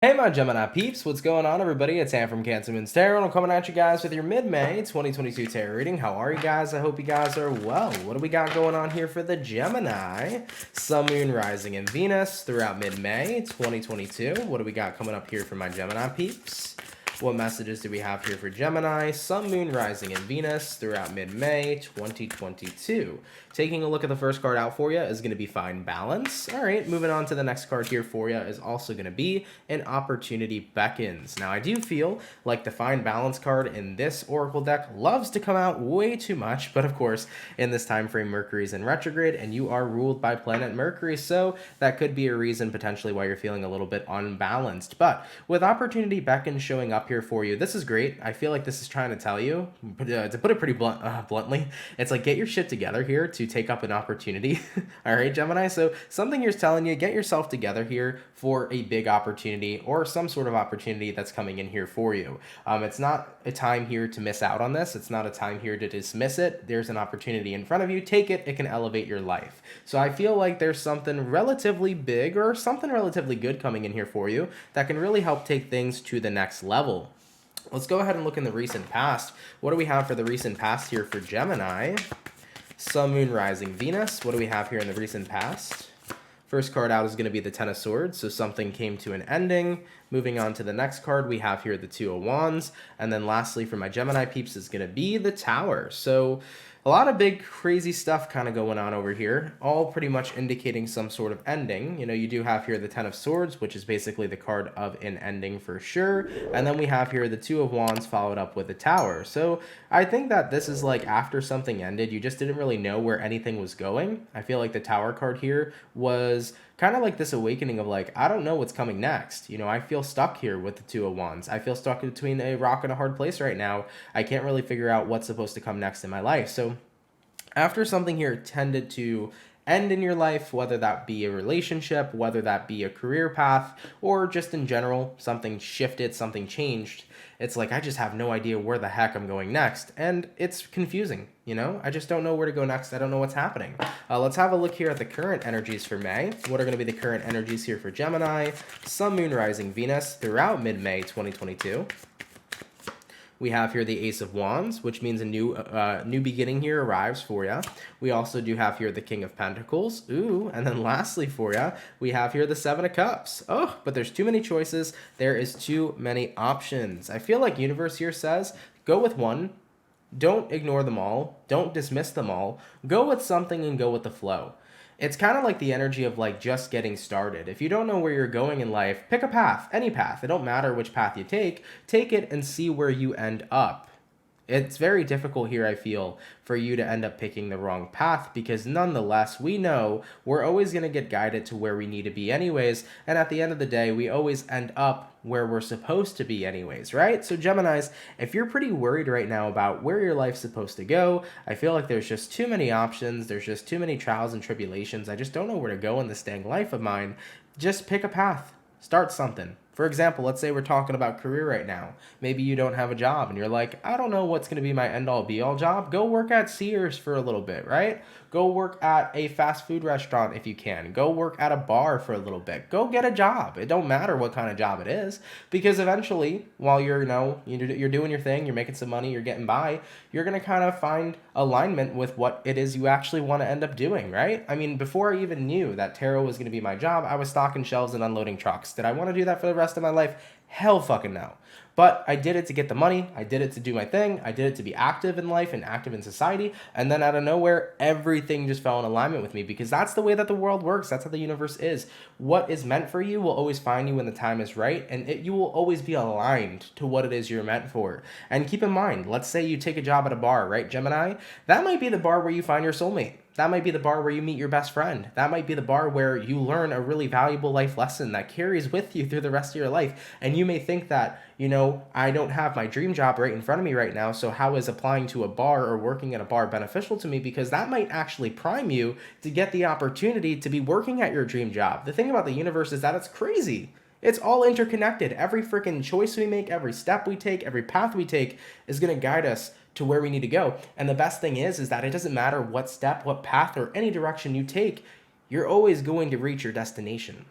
Hey my Gemini peeps, what's going on everybody? It's Sam from CancerMoonsTarot, and I'm coming at you guys with your mid-May 2022 tarot reading. How are you guys? I hope you guys are well. What do we got going on here for the Gemini? Sun, Moon, Rising, and Venus throughout mid-May 2022. What do we got coming up here for my Gemini peeps? What messages do we have here for Gemini, Sun, Moon, Rising, and Venus throughout mid-May 2022? Taking a look at the first card out for you is going to be Find Balance. All right, moving on to the next card here for you is also going to be An Opportunity Beckons. Now, I do feel like the Find Balance card in this Oracle deck loves to come out way too much, but of course, in this time frame, Mercury's in retrograde, and you are ruled by planet Mercury, so that could be a reason potentially why you're feeling a little bit unbalanced. But with Opportunity Beckons showing up here for you, this is great. I feel like this is trying to tell you, to put it pretty bluntly, it's like get your shit together here to take up an opportunity. All right, Gemini. So something here's telling you, get yourself together here for a big opportunity or some sort of opportunity that's coming in here for you. It's not a time here to miss out on this. It's not a time here to dismiss it. There's an opportunity in front of you. Take it. It can elevate your life. So I feel like there's something relatively big or something relatively good coming in here for you that can really help take things to the next level. Let's go ahead and look in the recent past. What do we have for the recent past here for Gemini? Sun, Moon, Rising, Venus. What do we have here in the recent past? First card out is going to be the Ten of Swords, so something came to an ending. Moving on to the next card, we have here the Two of Wands. And then lastly, for my Gemini peeps, is going to be the Tower. So a lot of big, crazy stuff kind of going on over here, all pretty much indicating some sort of ending. You know, you do have here the Ten of Swords, which is basically the card of an ending for sure. And then we have here the Two of Wands followed up with the Tower. So I think that this is like after something ended, you just didn't really know where anything was going. I feel like the Tower card here was kind of like this awakening of like, I don't know what's coming next. You know, I feel stuck here with the Two of Wands. I feel stuck between a rock and a hard place right now. I can't really figure out what's supposed to come next in my life. So after something here tended to end in your life, whether that be a relationship, whether that be a career path, or just in general, something shifted, something changed, it's like I just have no idea where the heck I'm going next. And it's confusing, you know? I just don't know where to go next. I don't know what's happening. Let's have a look here at the current energies for May. What are going to be the current energies here for Gemini, Sun, Moon, Rising, Venus throughout mid-May 2022? We have here the Ace of Wands, which means a new beginning here arrives for you. We also do have here the King of Pentacles. Ooh, and then lastly for you, we have here the Seven of Cups. Oh, but there's too many choices. There is too many options. I feel like universe here says, go with one. Don't ignore them all. Don't dismiss them all. Go with something and go with the flow. It's kind of like the energy of like just getting started. If you don't know where you're going in life, pick a path, any path. It don't matter which path you take it and see where you end up. It's very difficult here, I feel, for you to end up picking the wrong path because nonetheless, we know we're always going to get guided to where we need to be anyways. And at the end of the day, we always end up where we're supposed to be anyways, right? So Geminis, if you're pretty worried right now about where your life's supposed to go, I feel like there's just too many options. There's just too many trials and tribulations. I just don't know where to go in this dang life of mine. Just pick a path. Start something. For example, let's say we're talking about career right now. Maybe you don't have a job and you're like, I don't know what's going to be my end-all be-all job. Go work at Sears for a little bit, right? Go work at a fast food restaurant if you can. Go work at a bar for a little bit. Go get a job. It don't matter what kind of job it is because eventually, while you're doing your thing, you're making some money, you're getting by, you're going to kind of find alignment with what it is you actually want to end up doing, right? I mean, before I even knew that tarot was going to be my job, I was stocking shelves and unloading trucks. Did I want to do that for the rest of my life? Hell fucking no. But I did it to get the money. I did it to do my thing. I did it to be active in life and active in society. And then out of nowhere, everything just fell in alignment with me because that's the way that the world works. That's how the universe is. What is meant for you will always find you when the time is right. And you will always be aligned to what it is you're meant for. And keep in mind, let's say you take a job at a bar, right, Gemini? That might be the bar where you find your soulmate. That might be the bar where you meet your best friend. That might be the bar where you learn a really valuable life lesson that carries with you through the rest of your life. And you may think that, you know, I don't have my dream job right in front of me right now, so how is applying to a bar or working at a bar beneficial to me? Because that might actually prime you to get the opportunity to be working at your dream job. The thing about the universe is that it's crazy. It's all interconnected. Every freaking choice we make, every step we take, every path we take is going to guide us to where we need to go. And the best thing is that it doesn't matter what step, what path, or any direction you take, you're always going to reach your destination.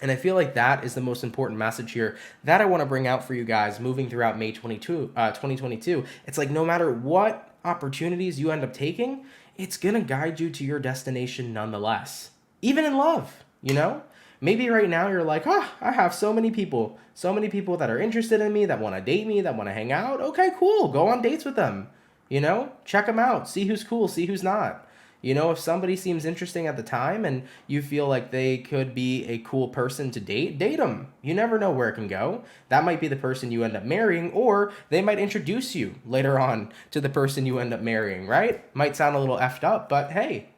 And I feel like that is the most important message here that I want to bring out for you guys moving throughout May 2022. It's like no matter what opportunities you end up taking, it's going to guide you to your destination nonetheless. Even in love, you know? Maybe right now you're like, I have so many people that are interested in me, that want to date me, that want to hang out. Okay, cool. Go on dates with them. You know, check them out. See who's cool, see who's not. You know, if somebody seems interesting at the time and you feel like they could be a cool person to date them. You never know where it can go. That might be the person you end up marrying, or they might introduce you later on to the person you end up marrying, right? Might sound a little effed up, but hey,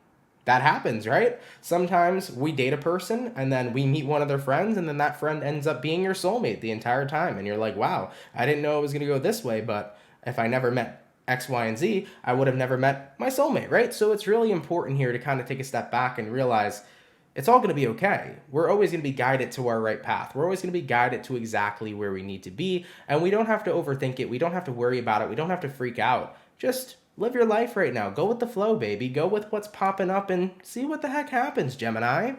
that happens, right? Sometimes we date a person and then we meet one of their friends and then that friend ends up being your soulmate the entire time. And you're like, wow, I didn't know it was going to go this way, but if I never met X, Y, and Z, I would have never met my soulmate, right? So it's really important here to kind of take a step back and realize it's all going to be okay. We're always going to be guided to our right path. We're always going to be guided to exactly where we need to be. And we don't have to overthink it. We don't have to worry about it. We don't have to freak out. Just live your life right now. Go with the flow, baby. Go with what's popping up and see what the heck happens, Gemini.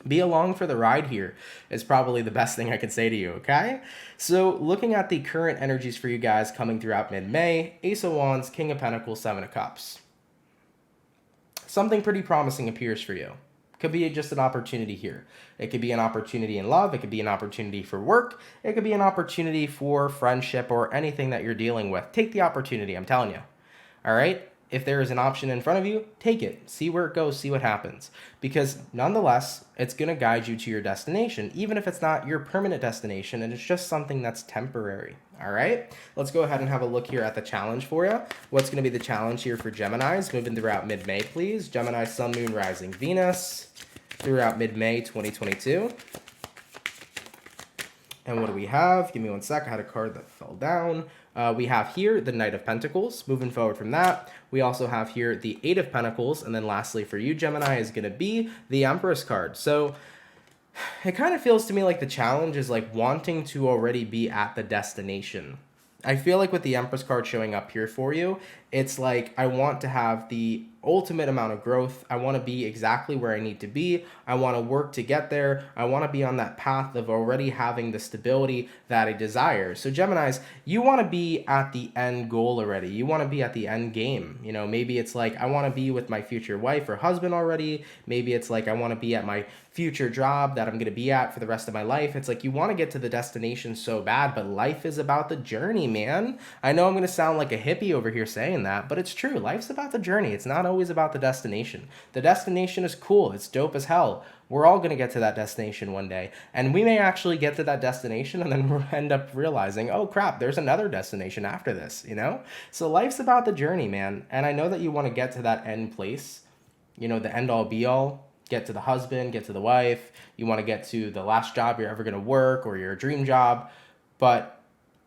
Be along for the ride here is probably the best thing I could say to you, okay? So looking at the current energies for you guys coming throughout mid-May, Ace of Wands, King of Pentacles, Seven of Cups. Something pretty promising appears for you. Could be just an opportunity here. It could be an opportunity in love. It could be an opportunity for work. It could be an opportunity for friendship or anything that you're dealing with. Take the opportunity, I'm telling you. All right? If there is an option in front of you, take it. See where it goes, see what happens. Because nonetheless, it's going to guide you to your destination, even if it's not your permanent destination and it's just something that's temporary. All right? Let's go ahead and have a look here at the challenge for you. What's going to be the challenge here for Geminis moving throughout mid-May, please? Gemini, Sun, Moon, Rising, Venus throughout mid-May 2022. And what do we have? Give me one sec. I had a card that fell down. We have here the Knight of Pentacles. Moving forward from that, we also have here the Eight of Pentacles. And then lastly for you, Gemini, is going to be the Empress card. So it kind of feels to me like the challenge is like wanting to already be at the destination. I feel like with the Empress card showing up here for you, it's like I want to have the ultimate amount of growth. I want to be exactly where I need to be. I want to work to get there. I want to be on that path of already having the stability that I desire. So Geminis, you want to be at the end goal already. You want to be at the end game. You know, maybe it's like I want to be with my future wife or husband already. Maybe it's like I want to be at my future job that I'm going to be at for the rest of my life. It's like you want to get to the destination so bad, but life is about the journey, man. I know I'm going to sound like a hippie over here saying that, but it's true. Life's about the journey. It's not always about the destination. The destination is cool. It's dope as hell. We're all going to get to that destination one day. And we may actually get to that destination and then we'll end up realizing, oh crap, there's another destination after this, you know? So life's about the journey, man. And I know that you want to get to that end place, you know, the end all be all. Get to the husband, get to the wife. You want to get to the last job you're ever going to work or your dream job. But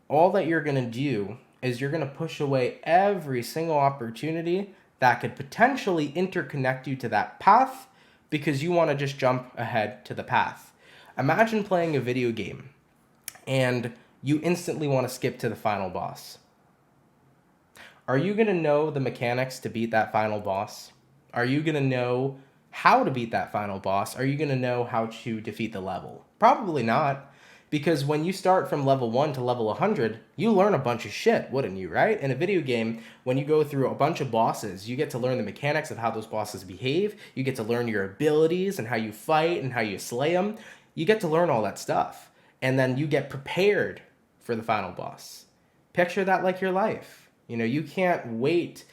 all that you're going to do is you're going to push away every single opportunity that could potentially interconnect you to that path because you want to just jump ahead to the path. Imagine playing a video game and you instantly want to skip to the final boss. Are you going to know the mechanics to beat that final boss? Are you going to know how to beat that final boss? Are you going to know how to defeat the level? Probably not. Because when you start from level 1 to level 100, you learn a bunch of shit, wouldn't you, right? In a video game, when you go through a bunch of bosses, you get to learn the mechanics of how those bosses behave. You get to learn your abilities and how you fight and how you slay them. You get to learn all that stuff. And then you get prepared for the final boss. Picture that like your life. You know, you can't wait.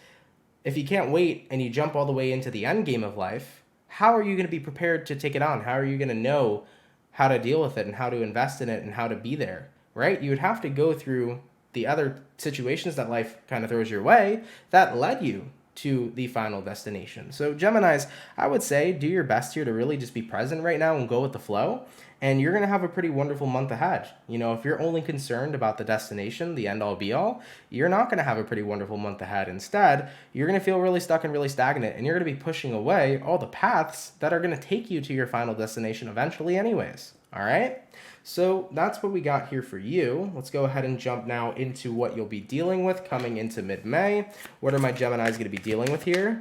If you can't wait and you jump all the way into the end game of life, how are you going to be prepared to take it on? How are you going to know how to deal with it and how to invest in it and how to be there, right? You would have to go through the other situations that life kind of throws your way that led you to the final destination. So Geminis, I would say do your best here to really just be present right now and go with the flow. And you're going to have a pretty wonderful month ahead. You know, if you're only concerned about the destination, the end all be all, you're not going to have a pretty wonderful month ahead. Instead, you're going to feel really stuck and really stagnant, and you're going to be pushing away all the paths that are going to take you to your final destination eventually anyways. All right? So that's what we got here for you. Let's go ahead and jump now into what you'll be dealing with coming into mid-May. What are my Geminis going to be dealing with here?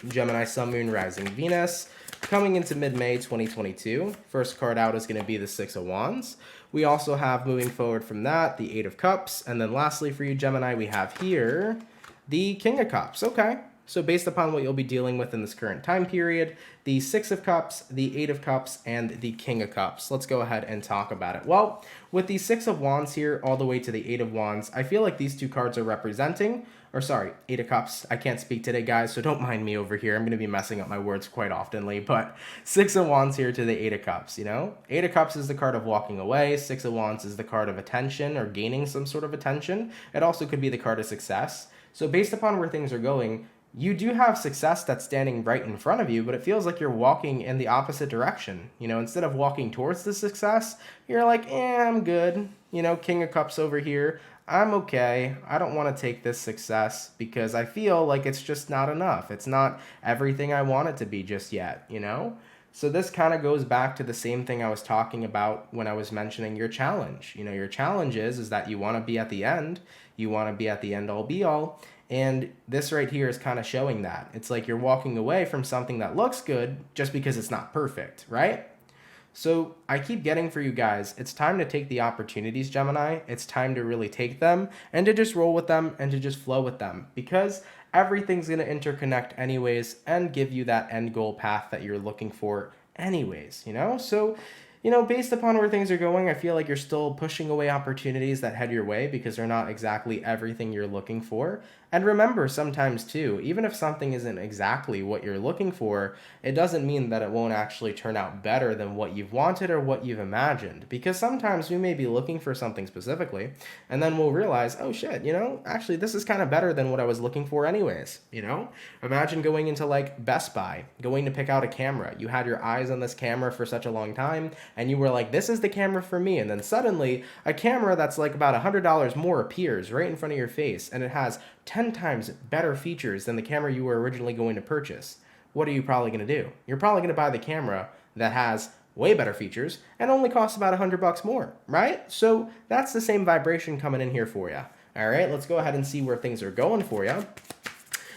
Gemini, Sun, Moon, Rising, Venus. Coming into mid-May 2022, first card out is going to be the Six of Wands. We also have, moving forward from that, the Eight of Cups. And then lastly for you, Gemini, we have here the King of Cups. Okay. So based upon what you'll be dealing with in this current time period, the Six of Cups, the Eight of Cups, and the King of Cups. Let's go ahead and talk about it. Well, with the Six of Wands here all the way to the Eight of Wands, I feel like these two cards are representing, or sorry, Eight of Cups. I can't speak today, guys, so don't mind me over here. I'm going to be messing up my words quite oftenly, but Six of Wands here to the Eight of Cups, you know? Eight of Cups is the card of walking away. Six of Wands is the card of attention or gaining some sort of attention. It also could be the card of success. So based upon where things are going, you do have success that's standing right in front of you, but it feels like you're walking in the opposite direction. You know, instead of walking towards the success, you're like, I'm good. You know, King of Cups over here. I'm okay. I don't want to take this success because I feel like it's just not enough. It's not everything I want it to be just yet, you know? So this kind of goes back to the same thing I was talking about when I was mentioning your challenge. You know, your challenge is that you want to be at the end. You want to be at the end all be all. And this right here is kind of showing that. It's like you're walking away from something that looks good just because it's not perfect, right? So I keep getting for you guys, it's time to take the opportunities, Gemini. It's time to really take them and to just roll with them and to just flow with them, because everything's going to interconnect anyways and give you that end goal path that you're looking for anyways, you know? So, you know, based upon where things are going, I feel like you're still pushing away opportunities that head your way because they're not exactly everything you're looking for. And remember, sometimes too, even if something isn't exactly what you're looking for, it doesn't mean that it won't actually turn out better than what you've wanted or what you've imagined. Because sometimes we may be looking for something specifically, and then we'll realize, oh shit, you know, actually this is kind of better than what I was looking for anyways, you know? Imagine going into like Best Buy, going to pick out a camera. You had your eyes on this camera for such a long time, and you were like, this is the camera for me. And then suddenly a camera that's like about $100 more appears right in front of your face, and it has 10 times better features than the camera you were originally going to purchase. What are you probably going to do? You're probably going to buy the camera that has way better features and only costs about $100 more, right? So that's the same vibration coming in here for you. All right, let's go ahead and see where things are going for you.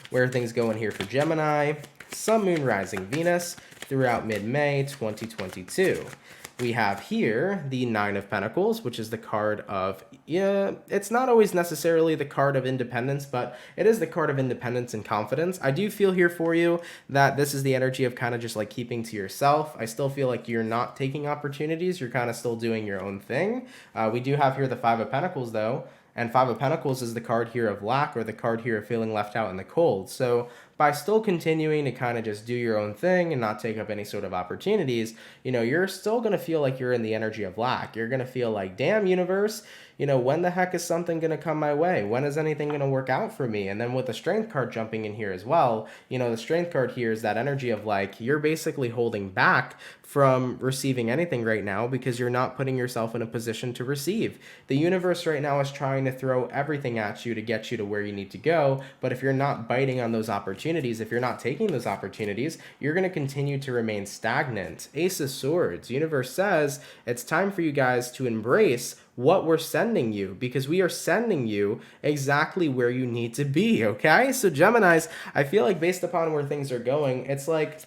Where are things going here for Gemini? Sun, Moon, Rising, Venus throughout mid-May 2022. We have here the Nine of Pentacles, which is the card of, it's not always necessarily the card of independence, but it is the card of independence and confidence. I do feel here for you that this is the energy of kind of just like keeping to yourself. I still feel like you're not taking opportunities. You're kind of still doing your own thing. We do have here the Five of Pentacles, though. And Five of Pentacles is the card here of lack, or the card here of feeling left out in the cold. So by still continuing to kind of just do your own thing and not take up any sort of opportunities, you know, you're still going to feel like you're in the energy of lack. You're going to feel like, damn, universe, you know, when the heck is something going to come my way? When is anything going to work out for me? And then with the Strength card jumping in here as well, you know, the Strength card here is that energy of like, you're basically holding back from receiving anything right now because you're not putting yourself in a position to receive. The universe right now is trying to throw everything at you to get you to where you need to go. But if you're not biting on those opportunities, if you're not taking those opportunities, you're going to continue to remain stagnant. Ace of Swords. Universe says it's time for you guys to embrace what we're sending you, because we are sending you exactly where you need to be, okay? So Geminis, I feel like based upon where things are going, it's like,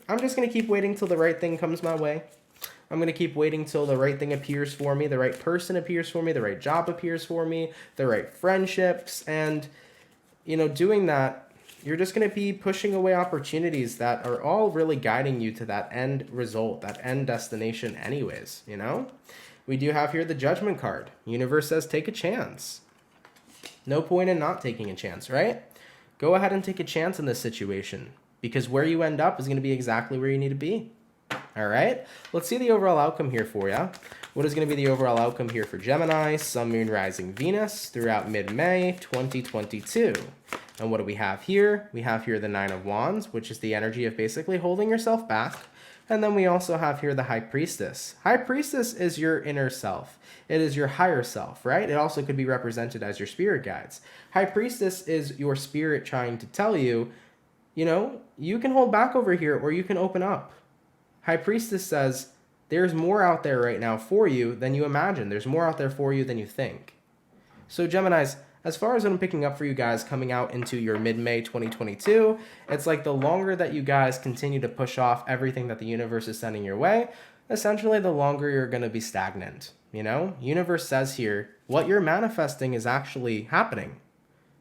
I'm just going to keep waiting till the right thing comes my way. I'm going to keep waiting till the right thing appears for me, the right person appears for me, the right job appears for me, the right friendships, and, you know, doing that, you're just going to be pushing away opportunities that are all really guiding you to that end result, that end destination anyways, you know? We do have here the Judgment card. Universe says take a chance. No point in not taking a chance, right? Go ahead and take a chance in this situation, because where you end up is going to be exactly where you need to be. All right? Let's see the overall outcome here for you. What is going to be the overall outcome here for Gemini, Sun, Moon, Rising, Venus throughout mid-May 2022? And what do we have here? We have here the Nine of Wands, which is the energy of basically holding yourself back. And then we also have here the High Priestess. High Priestess is your inner self. It is your higher self, right? It also could be represented as your spirit guides. High Priestess is your spirit trying to tell you, you know, you can hold back over here or you can open up. High Priestess says, there's more out there right now for you than you imagine. There's more out there for you than you think. So Geminis, as far as what I'm picking up for you guys coming out into your mid-May 2022, it's like the longer that you guys continue to push off everything that the universe is sending your way, essentially the longer you're going to be stagnant. You know, universe says here, what you're manifesting is actually happening.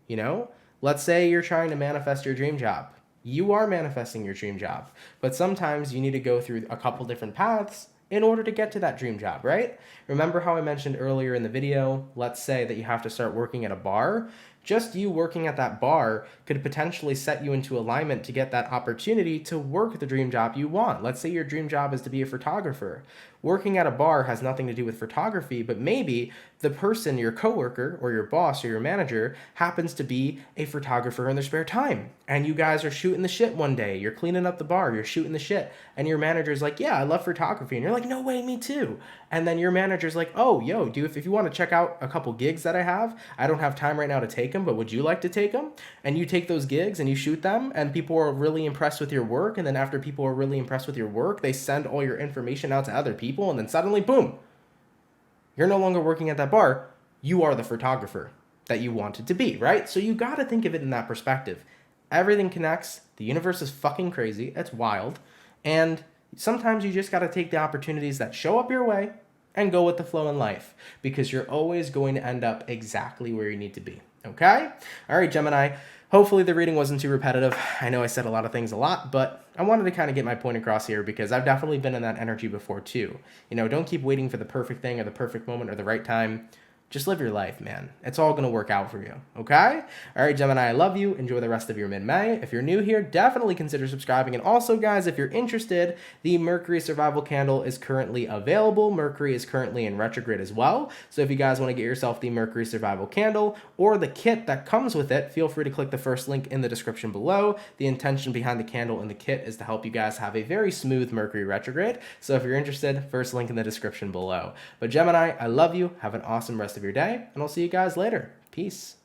You know, let's say you're trying to manifest your dream job. You are manifesting your dream job, but sometimes you need to go through a couple different paths in order to get to that dream job, right? Remember how I mentioned earlier in the video, let's say that you have to start working at a bar. Just you working at that bar could potentially set you into alignment to get that opportunity to work the dream job you want. Let's say your dream job is to be a photographer. Working at a bar has nothing to do with photography, but maybe the person, your coworker or your boss or your manager, happens to be a photographer in their spare time. And you guys are shooting the shit one day. You're cleaning up the bar, you're shooting the shit. And your manager's like, yeah, I love photography. And you're like, no way, me too. And then your manager's like, oh, yo, dude, if you want to check out a couple gigs that I don't have time right now to take them, but would you like to take them? And you take those gigs and you shoot them, and people are really impressed with your work. And then after people are really impressed with your work, they send all your information out to other people. And then suddenly, boom, you're no longer working at that bar. You are the photographer that you wanted to be, right? So you got to think of it in that perspective. Everything connects. The universe is fucking crazy. It's wild. And sometimes you just got to take the opportunities that show up your way and go with the flow in life, because you're always going to end up exactly where you need to be. Okay? All right, Gemini. Hopefully the reading wasn't too repetitive. I know I said a lot of things a lot, but I wanted to kind of get my point across here because I've definitely been in that energy before too. You know, don't keep waiting for the perfect thing or the perfect moment or the right time. Just live your life, man. It's all going to work out for you, okay? All right, Gemini, I love you. Enjoy the rest of your mid-May. If you're new here, definitely consider subscribing. And also, guys, if you're interested, the Mercury Survival Candle is currently available. Mercury is currently in retrograde as well. So if you guys want to get yourself the Mercury Survival Candle or the kit that comes with it, feel free to click the first link in the description below. The intention behind the candle and the kit is to help you guys have a very smooth Mercury retrograde. So if you're interested, first link in the description below. But Gemini, I love you. Have an awesome rest of your day, and I'll see you guys later. Peace.